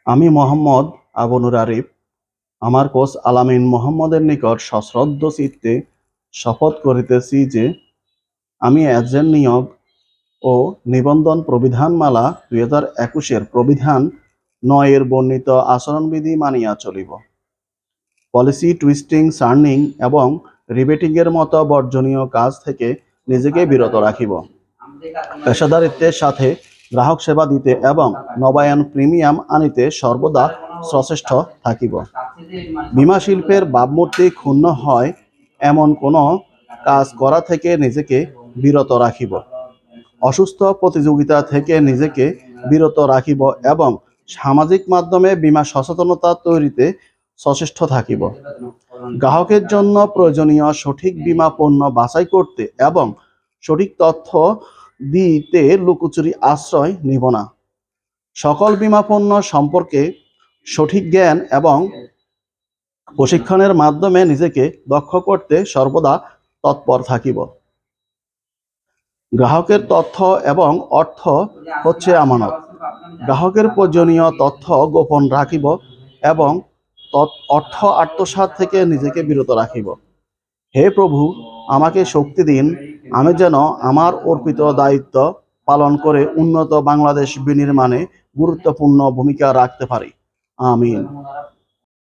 আমি মোহাম্মদ আবু আরিফ আমার কোচ আলামিন মোহাম্মদের নিকট সশ্রদ্ধ চিত্তে শপথ করিতেছি যে, আমি এজেন্ট নিয়োগ ও নিবন্ধন প্রবিধানমালা 2021 প্রবিধান 9 এর বর্ণিত আচরণবিধি মানিয়া চলিব। পলিসি টুইস্টিং, চার্নিং এবং রিবেটিংয়ের মতো বর্জনীয় কাজ থেকে নিজেকে বিরত রাখিব। পেশাদারিত্বের সাথে গ্রাহক সেবা দিতে এবং নবায়ন প্রিমিয়াম আনিতে সর্বদা সচেষ্ট থাকিব। বীমা শিল্পের ভাবমূর্তি ক্ষুণ্ণ হয় এমন কোনো কাজ করা থেকে নিজেকে বিরত রাখিব। অসুস্থ প্রতিযোগিতা থেকে নিজেকে বিরত রাখিব এবং সামাজিক মাধ্যমে বীমা সচেতনতা তৈরিতে সচেষ্ট থাকিব। গ্রাহকের জন্য প্রয়োজনীয় সঠিক বীমা পণ্য বাছাই করতে এবং সঠিক তথ্য দিতে লুকোচুরি আশ্রয় নিব না। সকল বীমা পণ্য সম্পর্কে সঠিক জ্ঞান এবং প্রশিক্ষণের মাধ্যমে নিজেকে দক্ষ করতে সর্বদা তৎপর থাকিব। গ্রাহকের তথ্য এবং অর্থ হচ্ছে আমানত। গ্রাহকের প্রয়োজনীয় তথ্য গোপন রাখিব এবং অর্থ আত্মসাৎ থেকে নিজেকে বিরত রাখিব। হে প্রভু, আমাকে শক্তি দিন, আমি যেন আমার অর্পিত দায়িত্ব পালন করে উন্নত বাংলাদেশ বিনির্মাণে গুরুত্বপূর্ণ ভূমিকা রাখতে পারি। আমিন।